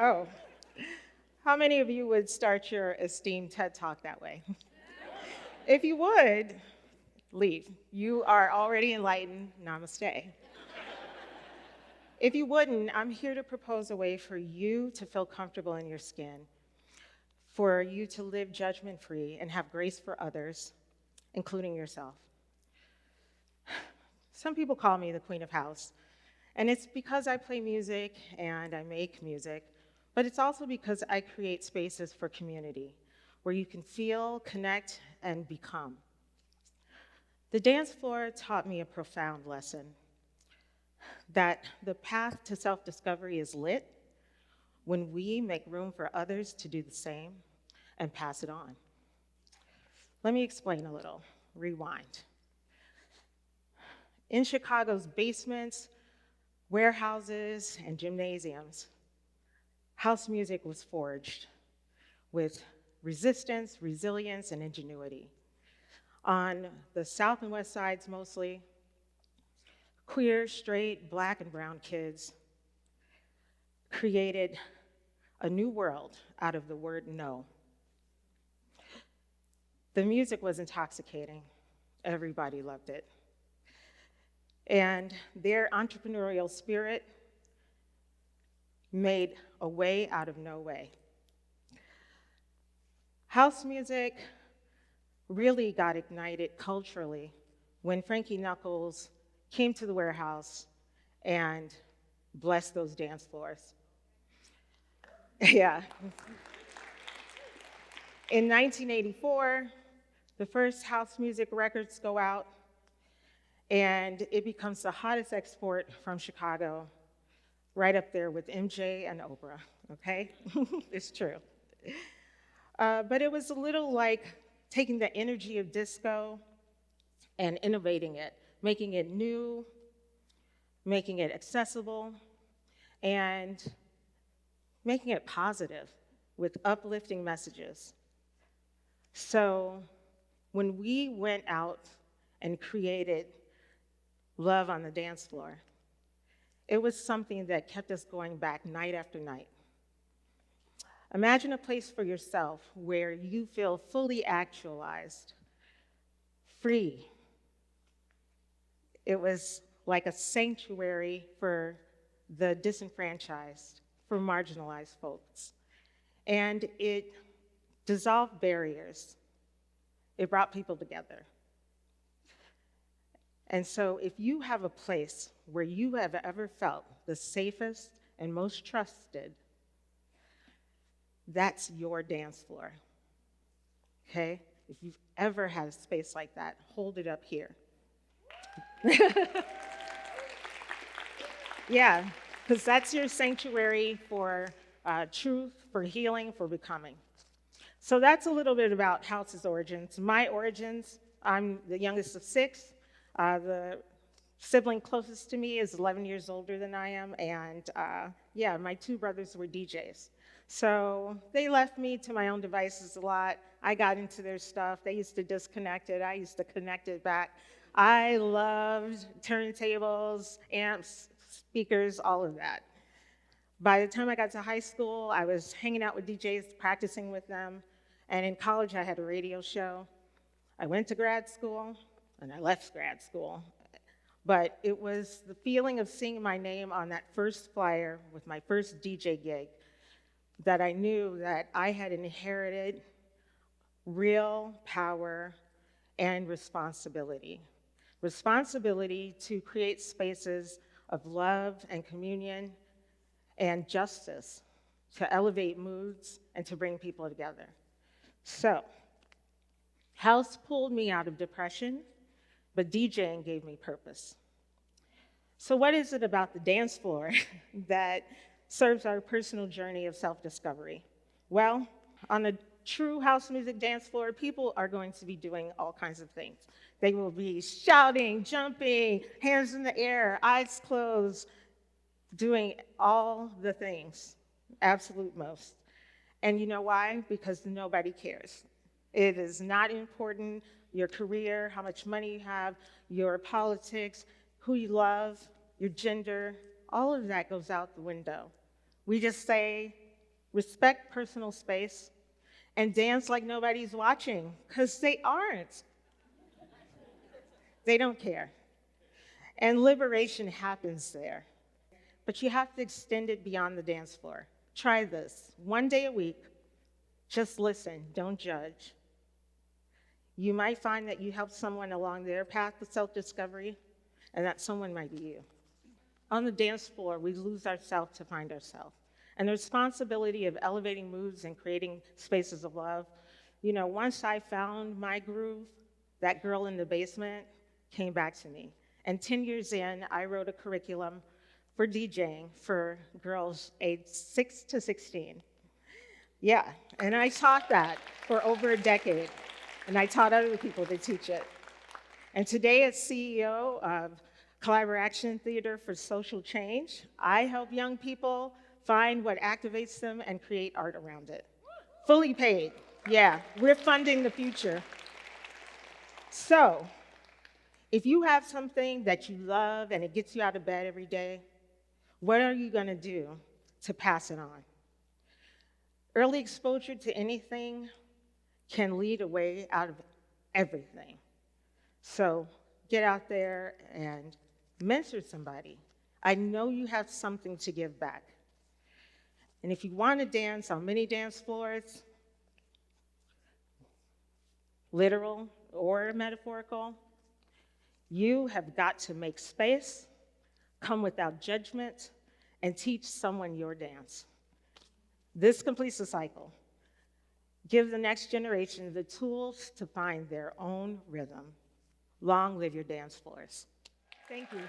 Oh, how many of you would start your esteemed TED Talk that way? If you would, leave. You are already enlightened. Namaste. If you wouldn't, I'm here to propose a way for you to feel comfortable in your skin, for you to live judgment-free and have grace for others, including yourself. Some people call me the Queen of House, and it's because I play music and I make music, but it's also because I create spaces for community where you can feel, connect, and become. The dance floor taught me a profound lesson, that the path to self-discovery is lit when we make room for others to do the same and pass it on. Let me explain a little. Rewind. In Chicago's basements, warehouses, and gymnasiums, house music was forged with resistance, resilience, and ingenuity. On the South and West sides mostly, queer, straight, black, and brown kids created a new world out of the word no. The music was intoxicating. Everybody loved it. And their entrepreneurial spirit made a way out of no way. House music really got ignited culturally when Frankie Knuckles came to the warehouse and blessed those dance floors. Yeah. In 1984, the first house music records go out, and it becomes the hottest export from Chicago, right up there with MJ and Oprah, okay? It's true. But it was a little like taking the energy of disco and innovating it, making it new, making it accessible, and making it positive with uplifting messages. So when we went out and created Love on the Dance Floor, it was something that kept us going back night after night. Imagine a place for yourself where you feel fully actualized, free. It was like a sanctuary for the disenfranchised, for marginalized folks. And it dissolved barriers. It brought people together. And so if you have a place where you have ever felt the safest and most trusted, that's your dance floor, okay? If you've ever had a space like that, hold it up here. Yeah, because that's your sanctuary for truth, for healing, for becoming. So that's a little bit about house's origins. My origins, I'm the youngest of 6. The sibling closest to me is 11 years older than I am, and yeah, my 2 brothers were DJs. So they left me to my own devices a lot. I got into their stuff. They used to disconnect it. I used to connect it back. I loved turntables, amps, speakers, all of that. By the time I got to high school, I was hanging out with DJs, practicing with them, and in college I had a radio show. I went to grad school, and I left grad school. But it was the feeling of seeing my name on that first flyer with my first DJ gig that I knew that I had inherited real power and responsibility. Responsibility to create spaces of love and communion and justice, to elevate moods and to bring people together. So, house pulled me out of depression, but DJing gave me purpose. So what is it about the dance floor that serves our personal journey of self-discovery? Well, on a true house music dance floor, people are going to be doing all kinds of things. They will be shouting, jumping, hands in the air, eyes closed, doing all the things, absolute most. And you know why? Because nobody cares. It is not important, your career, how much money you have, your politics, who you love, your gender, all of that goes out the window. We just say, respect personal space, and dance like nobody's watching, because they aren't. They don't care. And liberation happens there. But you have to extend it beyond the dance floor. Try this. 1 day a week, just listen, don't judge. You might find that you help someone along their path to self-discovery, and that someone might be you. On the dance floor, we lose ourselves to find ourselves. And the responsibility of elevating moods and creating spaces of love. You know, once I found my groove, that girl in the basement came back to me. And 10 years in, I wrote a curriculum for DJing for girls aged 6 to 16. Yeah, and I taught that for over a decade. And I taught other people to teach it. And today, as CEO of Collaboration Theater for Social Change, I help young people find what activates them and create art around it. Fully paid. Yeah, we're funding the future. So, if you have something that you love and it gets you out of bed every day, what are you going to do to pass it on? Early exposure to anything can lead a way out of everything. So get out there and mentor somebody. I know you have something to give back. And if you want to dance on many dance floors, literal or metaphorical, you have got to make space, come without judgment, and teach someone your dance. This completes the cycle. Give the next generation the tools to find their own rhythm. Long live your dance floors. Thank you.